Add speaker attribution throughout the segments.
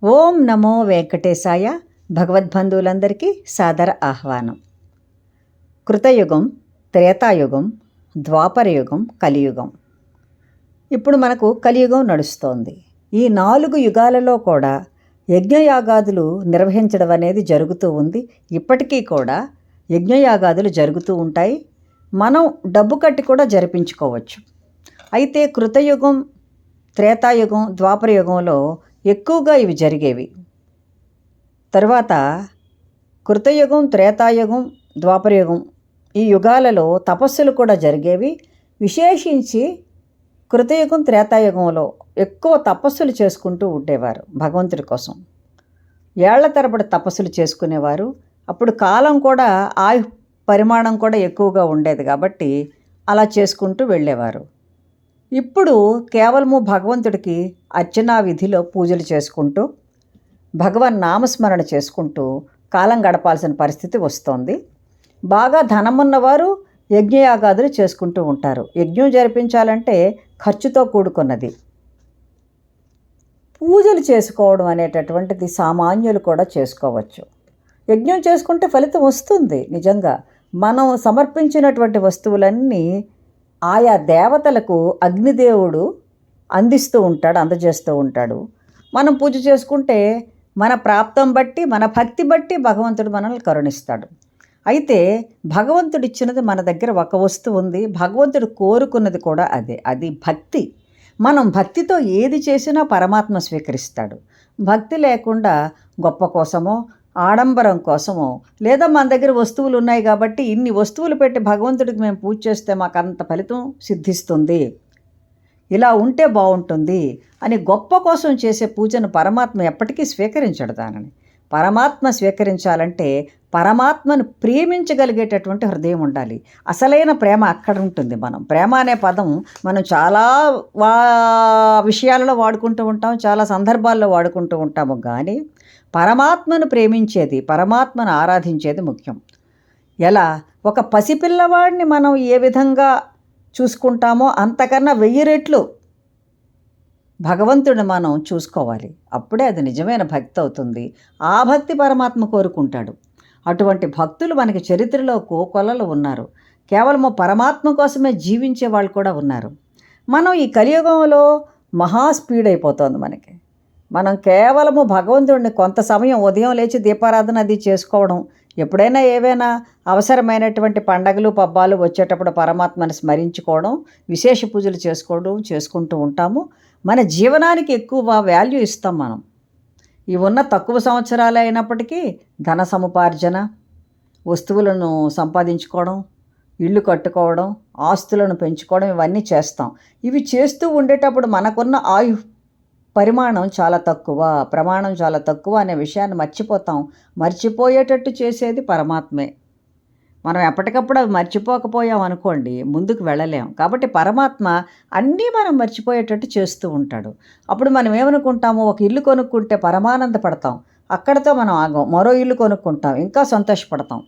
Speaker 1: ఓం నమో వెంకటేశాయ. భగవద్బంధువులందరికీ సాదర ఆహ్వానం. కృతయుగం, త్రేతాయుగం, ద్వాపరయుగం, కలియుగం. ఇప్పుడు మనకు కలియుగం నడుస్తోంది. ఈ 4 యుగాలలో కూడా యజ్ఞయాగాదులు నిర్వహించడం అనేది జరుగుతూ ఉంది. ఇప్పటికీ కూడా యజ్ఞయాగాదులు జరుగుతూ ఉంటాయి. మనం డబ్బు కట్టి కూడా జరిపించుకోవచ్చు. అయితే కృతయుగం, త్రేతాయుగం, ద్వాపరయుగంలో ఎక్కువగా ఇవి జరిగేవి. తరువాత కృతయుగం, త్రేతాయుగం, ద్వాపరయుగం ఈ యుగాలలో తపస్సులు కూడా జరిగేవి. విశేషించి కృతయుగం, త్రేతాయుగంలో ఎక్కువ తపస్సులు చేసుకుంటూ ఉండేవారు భగవంతుడి కోసం. ఏళ్ల తరబడి తపస్సులు చేసుకునేవారు. అప్పుడు కాలం కూడా ఆయు పరిమాణం కూడా ఎక్కువగా ఉండేది కాబట్టి అలా చేసుకుంటూ వెళ్ళేవారు. ఇప్పుడు కేవలము భగవంతుడికి అర్చనా విధిలో పూజలు చేసుకుంటూ భగవన్ నామస్మరణ చేసుకుంటూ కాలం గడపాల్సిన పరిస్థితి వస్తోంది. బాగా ధనమున్నవారు యజ్ఞయాగాదులు చేసుకుంటూ ఉంటారు. యజ్ఞం జరిపించాలంటే ఖర్చుతో కూడుకున్నది. పూజలు చేసుకోవడం అనేటటువంటిది సామాన్యులు కూడా చేసుకోవచ్చు. యజ్ఞం చేసుకుంటే ఫలితం వస్తుంది. నిజంగా మనం సమర్పించినటువంటి వస్తువులన్నీ ఆయా దేవతలకు అగ్నిదేవుడు అందిస్తూ ఉంటాడు, అందజేస్తూ ఉంటాడు. మనం పూజ చేసుకుంటే మన ప్రాప్తం బట్టి, మన భక్తి బట్టి భగవంతుడు మనల్ని కరుణిస్తాడు. అయితే భగవంతుడు ఇచ్చినది మన దగ్గర ఒక వస్తువు ఉంది. భగవంతుడు కోరుకున్నది కూడా అదే, అది భక్తి. మనం భక్తితో ఏది చేసినా పరమాత్మ స్వీకరిస్తాడు. భక్తి లేకుండా గొప్ప కోసమో, ఆడంబరం కోసమో, లేదా మన దగ్గర వస్తువులు ఉన్నాయి కాబట్టి ఇన్ని వస్తువులు పెట్టి భగవంతుడికి మేము పూజ చేస్తే మాకు అంత ఫలితం సిద్ధిస్తుంది, ఇలా ఉంటే బాగుంటుంది అని గొప్ప కోసం చేసే పూజను పరమాత్మ ఎప్పటికీ స్వీకరించడు. దానిని పరమాత్మ స్వీకరించాలంటే పరమాత్మను ప్రేమించగలిగేటటువంటి హృదయం ఉండాలి. అసలైన ప్రేమ అక్కడ ఉంటుంది. ప్రేమ అనే పదం మనం చాలా విషయాలలో వాడుకుంటూ ఉంటాం, చాలా సందర్భాల్లో వాడుకుంటూ ఉంటాము. కానీ పరమాత్మను ప్రేమించేది, పరమాత్మను ఆరాధించేది ముఖ్యం. ఎలా? ఒక పసిపిల్లవాడిని మనం ఏ విధంగా చూసుకుంటామో అంతకన్నా 1000 రెట్లు భగవంతుడిని మనం చూసుకోవాలి. అప్పుడే అది నిజమైన భక్తి అవుతుంది. ఆ భక్తి పరమాత్మ కోరుకుంటాడు. అటువంటి భక్తులు మనకి చరిత్రలో కోకొల్లలు ఉన్నారు. కేవలము పరమాత్మ కోసమే జీవించే వాళ్ళు కూడా ఉన్నారు. మనం ఈ కలియుగంలో మహా స్పీడ్ అయిపోతుంది మనకి. మనం కేవలము భగవంతుడిని కొంత సమయం ఉదయం లేచి దీపారాధన అది చేసుకోవడం, ఎప్పుడైనా ఏవైనా అవసరమైనటువంటి పండగలు పబ్బాలు వచ్చేటప్పుడు పరమాత్మని స్మరించుకోవడం, విశేష పూజలు చేసుకుంటూ ఉంటాము. మన జీవనానికి ఎక్కువ వాల్యూ ఇస్తాం మనం. ఇవి ఉన్న తక్కువ సంవత్సరాలు అయినప్పటికీ ధన సముపార్జన, వస్తువులను సంపాదించుకోవడం, ఇళ్ళు కట్టుకోవడం, ఆస్తులను పెంచుకోవడం ఇవన్నీ చేస్తాం. ఇవి చేస్తూ ఉండేటప్పుడు మనకున్న ఆయు పరిమాణం చాలా తక్కువ, ప్రమాణం చాలా తక్కువ అనే విషయాన్ని మర్చిపోతాం. మర్చిపోయేటట్టు చేసేది పరమాత్మే. మనం ఎప్పటికప్పుడు అవి మర్చిపోకపోయాం అనుకోండి, ముందుకు వెళ్ళలేం. కాబట్టి పరమాత్మ అన్నీ మనం మర్చిపోయేటట్టు చేస్తూ ఉంటాడు. అప్పుడు మనం ఏమనుకుంటాము, ఒక ఇల్లు కొనుక్కుంటే పరమానంద పడతాం, అక్కడితో మనం ఆగం. మరో ఇల్లు కొనుక్కుంటాం, ఇంకా సంతోషపడతాం.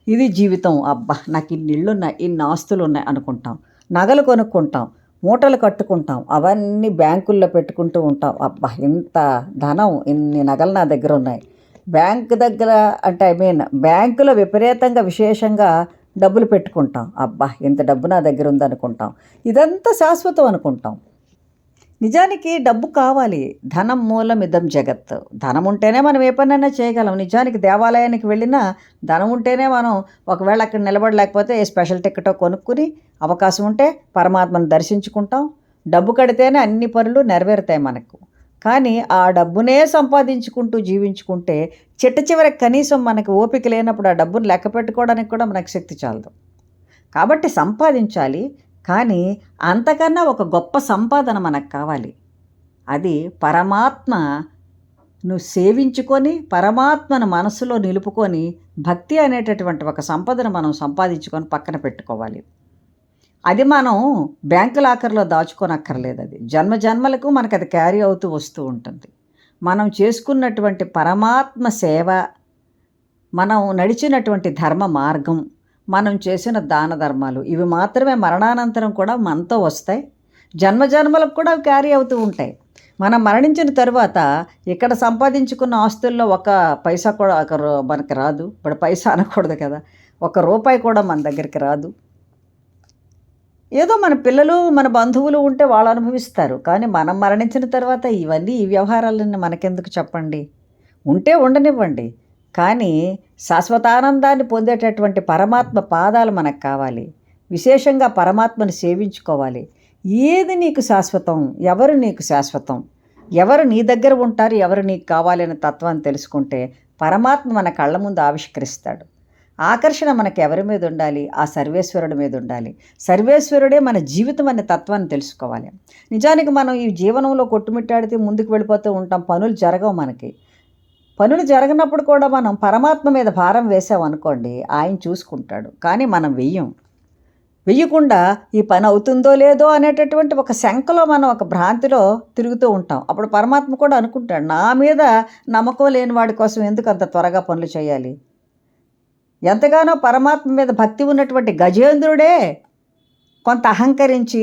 Speaker 1: ఇది జీవితం, అబ్బా నాకు ఇన్ని ఇళ్ళు ఉన్నాయి, ఇన్ని ఆస్తులు ఉన్నాయి అనుకుంటాం. నగలు కొనుక్కుంటాం, మూటలు కట్టుకుంటాం, అవన్నీ బ్యాంకుల్లో పెట్టుకుంటూ ఉంటాం. అబ్బా ఇంత ధనం, ఇన్ని నగలు నా దగ్గర ఉన్నాయి. బ్యాంకు దగ్గర అంటే బ్యాంకులో విపరీతంగా విశేషంగా డబ్బులు పెట్టుకుంటాం. అబ్బా ఇంత డబ్బు నా దగ్గర ఉందనుకుంటాం. ఇదంతా శాశ్వతం అనుకుంటాం. నిజానికి డబ్బు కావాలి. ధనం మూలమిదం జగత్. ధనం ఉంటేనే మనం ఏ పనైనా చేయగలం. నిజానికి దేవాలయానికి వెళ్ళినా ధనం ఉంటేనే మనం, ఒకవేళ అక్కడ నిలబడలేకపోతే ఏ స్పెషల్ టికెటో కొనుక్కుని అవకాశం ఉంటే పరమాత్మను దర్శించుకుంటాం. డబ్బు కడితేనే అన్ని పనులు నెరవేరుతాయి మనకు. కానీ ఆ డబ్బునే సంపాదించుకుంటూ జీవించుకుంటే చివరికి కనీసం మనకు ఓపిక లేనప్పుడు ఆ డబ్బును లెక్క పెట్టుకోవడానికి కూడా మనకు శక్తి చాలదు. కాబట్టి సంపాదించాలి. కానీ అంతకన్నా ఒక గొప్ప సంపాదన మనకు కావాలి. అది పరమాత్మను సేవించుకొని, పరమాత్మను మనసులో నిలుపుకొని, భక్తి అనేటటువంటి ఒక సంపదను మనం సంపాదించుకొని పక్కన పెట్టుకోవాలి. అది మనం బ్యాంకు లాకర్లో దాచుకోనక్కర్లేదు. అది జన్మలకు మనకు అది క్యారీ అవుతూ వస్తూ ఉంటుంది. మనం చేసుకున్నటువంటి పరమాత్మ సేవ, మనం నడిచినటువంటి ధర్మ మార్గం, మనం చేసిన దాన ధర్మాలు ఇవి మాత్రమే మరణానంతరం కూడా మనతో వస్తాయి. జన్మలకు కూడా క్యారీ అవుతూ ఉంటాయి. మనం మరణించిన తరువాత ఇక్కడ సంపాదించుకున్న ఆస్తుల్లో ఒక పైసా కూడా మనకి రాదు. ఇప్పుడు పైసా అనకూడదు కదా, ఒక రూపాయి కూడా మన దగ్గరికి రాదు. ఏదో మన పిల్లలు మన బంధువులు ఉంటే వాళ్ళు అనుభవిస్తారు. కానీ మనం మరణించిన తర్వాత ఈ వ్యవహారాలన్నీ మనకెందుకు చెప్పండి. ఉంటే ఉండనివ్వండి, కానీ శాశ్వతానందాన్ని పొందేటటువంటి పరమాత్మ పాదాలు మనకు కావాలి. విశేషంగా పరమాత్మను సేవించుకోవాలి. ఏది నీకు శాశ్వతం, ఎవరు నీకు శాశ్వతం, ఎవరు నీ దగ్గర ఉంటారు, ఎవరు నీకు కావాలనే తత్వాన్ని తెలుసుకుంటే పరమాత్మ మన కళ్ళ ముందు ఆవిష్కరిస్తాడు. ఆకర్షణ మనకు ఎవరి మీద ఉండాలి? ఆ సర్వేశ్వరుడి మీద ఉండాలి. సర్వేశ్వరుడే మన జీవితం అనే తత్వాన్ని తెలుసుకోవాలి. నిజానికి మనం ఈ జీవనంలో కొట్టుమిట్టాడితే ముందుకు వెళ్ళిపోతూ ఉంటాం, పనులు జరగవు మనకి. పనులు జరగనప్పుడు కూడా మనం పరమాత్మ మీద భారం వేసామనుకోండి, ఆయన చూసుకుంటాడు. కానీ మనం వెయ్యకుండా ఈ పని అవుతుందో లేదో అనేటటువంటి ఒక శంకలో మనం ఒక భ్రాంతిలో తిరుగుతూ ఉంటాం. అప్పుడు పరమాత్మ కూడా అనుకుంటాడు, నా మీద నమ్మకం లేని వాడి కోసం ఎందుకు అంత త్వరగా పనులు చేయాలి. ఎంతగానో పరమాత్మ మీద భక్తి ఉన్నటువంటి గజేంద్రుడే కొంత అహంకరించి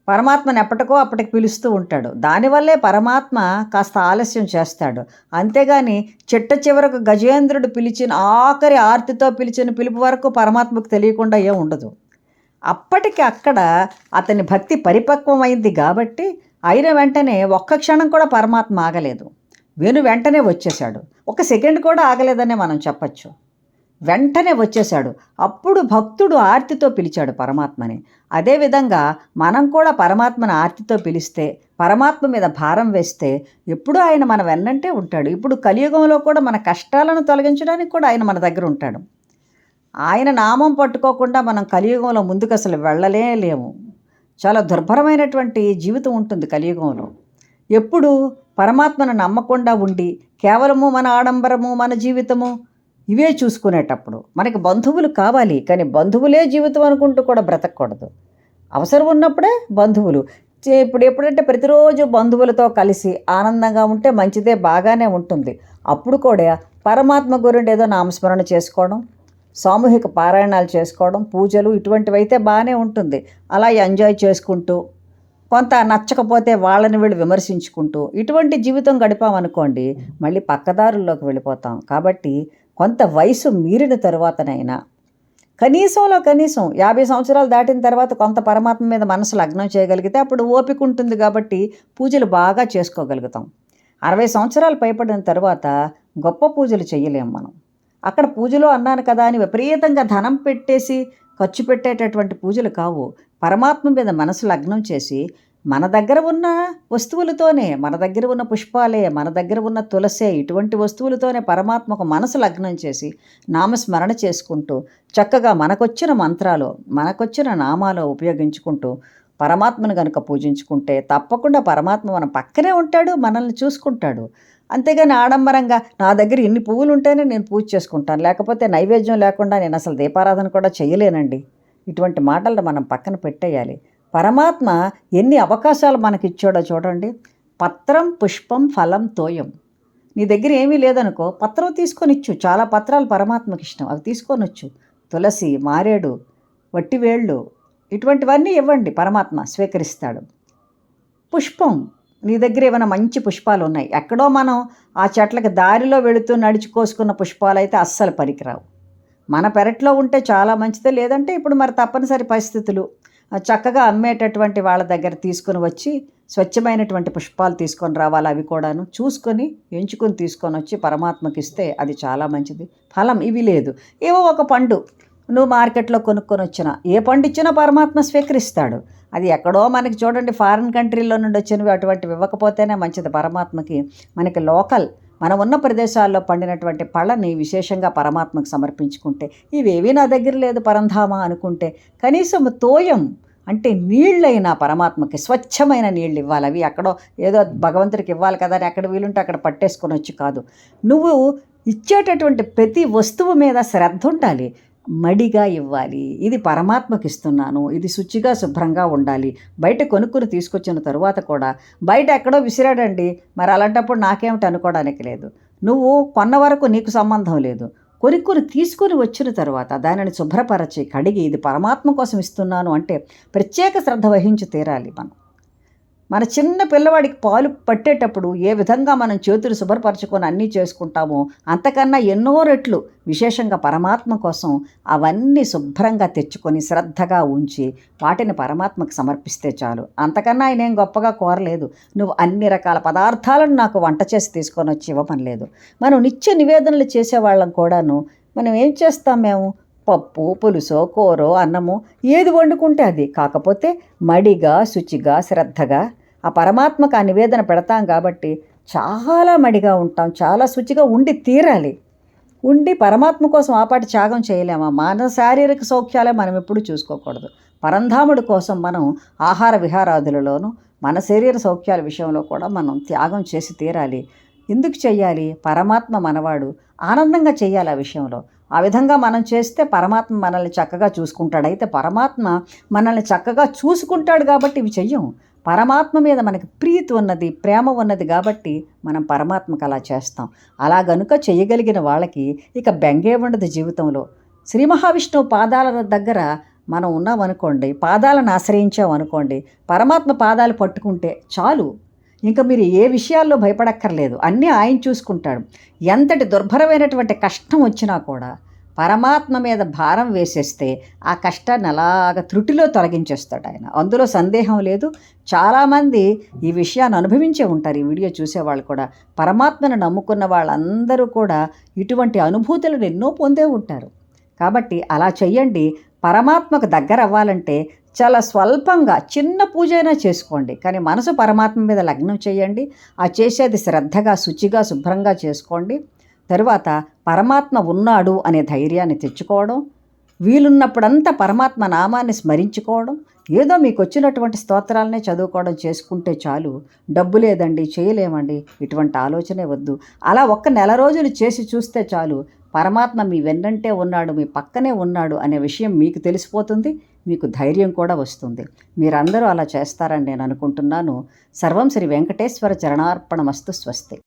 Speaker 1: పరమాత్మను ఎప్పటికో అప్పటికి పిలుస్తూ ఉంటాడు. దానివల్లే పరమాత్మ కాస్త ఆలస్యం చేస్తాడు. అంతేగాని చిట్ట చివరకు గజేంద్రుడు పిలిచిన ఆఖరి ఆర్తితో పిలిచిన పిలుపు వరకు పరమాత్మకు తెలియకుండా ఏం ఉండదు. అప్పటికి అక్కడ అతని భక్తి పరిపక్వమైంది కాబట్టి అయిన వెంటనే ఒక్క క్షణం కూడా పరమాత్మ ఆగలేదు. వెంటనే వచ్చేశాడు. ఒక సెకండ్ కూడా ఆగలేదనే మనం చెప్పచ్చు. వెంటనే వచ్చేశాడు. అప్పుడు భక్తుడు ఆర్తితో పిలిచాడు పరమాత్మని. అదేవిధంగా మనం కూడా పరమాత్మను ఆర్తితో పిలిస్తే, పరమాత్మ మీద భారం వేస్తే ఎప్పుడూ ఆయన మన వెన్నంటే ఉంటాడు. ఇప్పుడు కలియుగంలో కూడా మన కష్టాలను తొలగించడానికి కూడా ఆయన మన దగ్గర ఉంటాడు. ఆయన నామం పట్టుకోకుండా మనం కలియుగంలో ముందుకు అసలు వెళ్ళలేము. చాలా దుర్భరమైనటువంటి జీవితం ఉంటుంది కలియుగంలో. ఎప్పుడు పరమాత్మను నమ్మకుండా ఉండి కేవలము మన ఆడంబరము, మన జీవితము ఇవే చూసుకునేటప్పుడు మనకి బంధువులు కావాలి, కానీ బంధువులే జీవితం అనుకుంటూ కూడా బ్రతకూడదు. అవసరం ఉన్నప్పుడే బంధువులు. ఇప్పుడు ఎప్పుడంటే ప్రతిరోజు బంధువులతో కలిసి ఆనందంగా ఉంటే మంచిదే, బాగానే ఉంటుంది. అప్పుడు కూడా పరమాత్మ గురించి ఏదో నామస్మరణ చేసుకోవడం, సామూహిక పారాయణాలు చేసుకోవడం, పూజలు ఇటువంటివైతే బాగానే ఉంటుంది. అలా ఎంజాయ్ చేసుకుంటూ కొంత నచ్చకపోతే వాళ్ళని వీళ్ళు విమర్శించుకుంటూ ఇటువంటి జీవితం గడిపామనుకోండి, మళ్ళీ పక్కదారుల్లోకి వెళ్ళిపోతాం. కాబట్టి కొంత వయసు మీరిన తరువాతనైనా కనీసం 50 సంవత్సరాలు దాటిన తర్వాత కొంత పరమాత్మ మీద మనసు లగ్నం చేయగలిగితే అప్పుడు ఓపిక ఉంటుంది కాబట్టి పూజలు బాగా చేసుకోగలుగుతాం. 60 సంవత్సరాలు పైపడిన తర్వాత గొప్ప పూజలు చేయలేం మనం. అక్కడ పూజలో అన్నాను కదా అని విపరీతంగా ధనం పెట్టేసి ఖర్చు పెట్టేటటువంటి పూజలు కావు. పరమాత్మ మీద మనసు లగ్నం చేసి మన దగ్గర ఉన్న వస్తువులతోనే, మన దగ్గర ఉన్న పుష్పాలే, మన దగ్గర ఉన్న తులసే, ఇటువంటి వస్తువులతోనే పరమాత్మకు మనసు లగ్నం చేసి నామస్మరణ చేసుకుంటూ చక్కగా మనకొచ్చిన మంత్రాలు, మనకొచ్చిన నామాలు ఉపయోగించుకుంటూ పరమాత్మను కనుక పూజించుకుంటే తప్పకుండా పరమాత్మ మన పక్కనే ఉంటాడు, మనల్ని చూసుకుంటాడు. అంతేగాని ఆడంబరంగా నా దగ్గర ఇన్ని పువ్వులు ఉంటేనే నేను పూజ చేసుకుంటాను, లేకపోతే నైవేద్యం లేకుండా నేను అసలు దీపారాధన కూడా చేయలేనండి, ఇటువంటి మాటలను మనం పక్కన పెట్టేయాలి. పరమాత్మ ఎన్ని అవకాశాలు మనకిచ్చాడో చూడండి. పత్రం, పుష్పం, ఫలం, తోయం. నీ దగ్గర ఏమీ లేదనుకో, పత్రం తీసుకొని ఇచ్చు. చాలా పత్రాలు పరమాత్మకి ఇష్టం, అవి తీసుకొని వచ్చు. తులసి, మారేడు, వట్టివేళ్ళు ఇటువంటివన్నీ ఇవ్వండి, పరమాత్మ స్వీకరిస్తాడు. పుష్పం, నీ దగ్గర ఏమైనా మంచి పుష్పాలు ఉన్నాయి, ఎక్కడో మనం ఆ చెట్లకి దారిలో వెళుతూ నడిచి కోసుకున్న పుష్పాలు అయితే అస్సలు పనికిరావు. మన పెరట్లో ఉంటే చాలా మంచిదే, లేదంటే ఇప్పుడు మరి తప్పనిసరి పరిస్థితులు చక్కగా అమ్మేటటువంటి వాళ్ళ దగ్గర తీసుకుని వచ్చి స్వచ్ఛమైనటువంటి పుష్పాలు తీసుకొని రావాలి. అవి కూడాను చూసుకొని ఎంచుకొని తీసుకొని వచ్చి పరమాత్మకి ఇస్తే అది చాలా మంచిది. ఫలం ఇవి లేదు, ఏవో ఒక పండు నువ్వు మార్కెట్లో కొనుక్కొని వచ్చినా, ఏ పండు ఇచ్చినా పరమాత్మ స్వీకరిస్తాడు. అది ఎక్కడో మనకి చూడండి ఫారిన్ కంట్రీలో నుండి వచ్చినవి అటువంటివి ఇవ్వకపోతేనే మంచిది పరమాత్మకి. మనకి లోకల్ మనం ఉన్న ప్రదేశాల్లో పండినటువంటి పళ్ళని విశేషంగా పరమాత్మకు సమర్పించుకుంటే, ఇవేవీ నా దగ్గర లేదు పరంధామ అనుకుంటే కనీసం తోయం అంటే నీళ్ళైనా పరమాత్మకి స్వచ్ఛమైన నీళ్ళు ఇవ్వాలి. అవి ఎక్కడో ఏదో భగవంతుడికి ఇవ్వాలి కదా అని ఎక్కడ వీలుంటే అక్కడ పట్టేసుకొని వచ్చి కాదు. నువ్వు ఇచ్చేటటువంటి ప్రతి వస్తువు మీద శ్రద్ధ ఉండాలి, మడిగా ఇవ్వాలి. ఇది పరమాత్మకి ఇస్తున్నాను, ఇది శుచిగా శుభ్రంగా ఉండాలి. బయట కొనుక్కుని తీసుకొచ్చిన తరువాత కూడా బయట ఎక్కడో విసిరాడండి, మరి అలాంటప్పుడు నాకేమిటి అనుకోవడానికి లేదు. నువ్వు కొన్న వరకు నీకు సంబంధం లేదు, కొనుక్కుని తీసుకొని వచ్చిన తర్వాత దానిని శుభ్రపరచి కడిగి ఇది పరమాత్మ కోసం ఇస్తున్నాను అంటే ప్రత్యేక శ్రద్ధ వహించి తీరాలి. మన చిన్న పిల్లవాడికి పాలు పట్టేటప్పుడు ఏ విధంగా మనం చేతులు శుభ్రపరచుకొని అన్నీ చేసుకుంటామో అంతకన్నా ఎన్నో రెట్లు విశేషంగా పరమాత్మ కోసం అవన్నీ శుభ్రంగా తెచ్చుకొని శ్రద్ధగా ఉంచి వాటిని పరమాత్మకు సమర్పిస్తే చాలు. అంతకన్నా ఆయన ఏం గొప్పగా కోరలేదు. నువ్వు అన్ని రకాల పదార్థాలను నాకు వంట చేసి తీసుకొని వచ్చి ఇవ్వమని లేదు. మనం నిత్య నివేదనలు చేసేవాళ్ళం కూడాను మనం ఏం చేస్తాం? మేము పప్పు, పులుసో, కూరో, అన్నమో ఏది వండుకుంటే అది. కాకపోతే మడిగా, శుచిగా, శ్రద్ధగా ఆ పరమాత్మకు ఆ నివేదన పెడతాం కాబట్టి చాలా మడిగా ఉంటాం, చాలా శుచిగా ఉండి తీరాలి. ఉండి పరమాత్మ కోసం ఆపాటి త్యాగం చేయలేమా? మన శారీరక సౌఖ్యాలే మనం ఎప్పుడూ చూసుకోకూడదు. పరంధాముడి కోసం మనం ఆహార విహారాదులలోనూ మన శరీర సౌఖ్యాల విషయంలో కూడా మనం త్యాగం చేసి తీరాలి. ఎందుకు చెయ్యాలి? పరమాత్మ మనవాడు, ఆనందంగా చెయ్యాలి ఆ విషయంలో. ఆ విధంగా మనం చేస్తే పరమాత్మ మనల్ని చక్కగా చూసుకుంటాడు. అయితే పరమాత్మ మనల్ని చక్కగా చూసుకుంటాడు కాబట్టి ఇవి చెయ్యం. పరమాత్మ మీద మనకి ప్రీతి ఉన్నది, ప్రేమ ఉన్నది కాబట్టి మనం పరమాత్మకు అలా చేస్తాం. అలా గనుక చేయగలిగిన వాళ్ళకి ఇక బెంగే ఉండదు జీవితంలో. శ్రీ మహావిష్ణువు పాదాల దగ్గర మనం ఉన్నామనుకోండి, పాదాలను ఆశ్రయించామనుకోండి, పరమాత్మ పాదాలు పట్టుకుంటే చాలు. ఇంకా మీరు ఏ విషయాల్లో భయపడక్కర్లేదు, అన్నీ ఆయన చూసుకుంటాడు. ఎంతటి దుర్భరమైనటువంటి కష్టం వచ్చినా కూడా పరమాత్మ మీద భారం వేసేస్తే ఆ కష్టాన్ని అలాగ త్రుటిలో తొలగించేస్తాడు ఆయన. అందులో సందేహం లేదు. చాలామంది ఈ విషయాన్ని అనుభవించే ఉంటారు. ఈ వీడియో చూసేవాళ్ళు కూడా, పరమాత్మను నమ్ముకున్న వాళ్ళందరూ కూడా ఇటువంటి అనుభూతులను ఎన్నో పొందే ఉంటారు. కాబట్టి అలా చెయ్యండి. పరమాత్మకు దగ్గర అవ్వాలంటే చాలా స్వల్పంగా చిన్న పూజ అయినా చేసుకోండి, కానీ మనసు పరమాత్మ మీద లగ్నం చేయండి. ఆ చేసేది శ్రద్ధగా, శుచిగా, శుభ్రంగా చేసుకోండి. తరువాత పరమాత్మ ఉన్నాడు అనే ధైర్యాన్ని తెచ్చుకోవడం, వీలున్నప్పుడంతా పరమాత్మ నామాన్ని స్మరించుకోవడం, ఏదో మీకు వచ్చినటువంటి స్తోత్రాలనే చదువుకోవడం చేసుకుంటే చాలు. డబ్బు లేదండి, చేయలేమండి, ఇటువంటి ఆలోచనే వద్దు. అలా ఒక్క నెల రోజులు చేసి చూస్తే చాలు. పరమాత్మ మీ వెన్నంటే ఉన్నాడు, మీ పక్కనే ఉన్నాడు అనే విషయం మీకు తెలిసిపోతుంది. మీకు ధైర్యం కూడా వస్తుంది. మీరందరూ అలా చేస్తారని నేను అనుకుంటున్నాను. సర్వం శ్రీ వెంకటేశ్వర చరణార్పణమస్తు. స్వస్తి.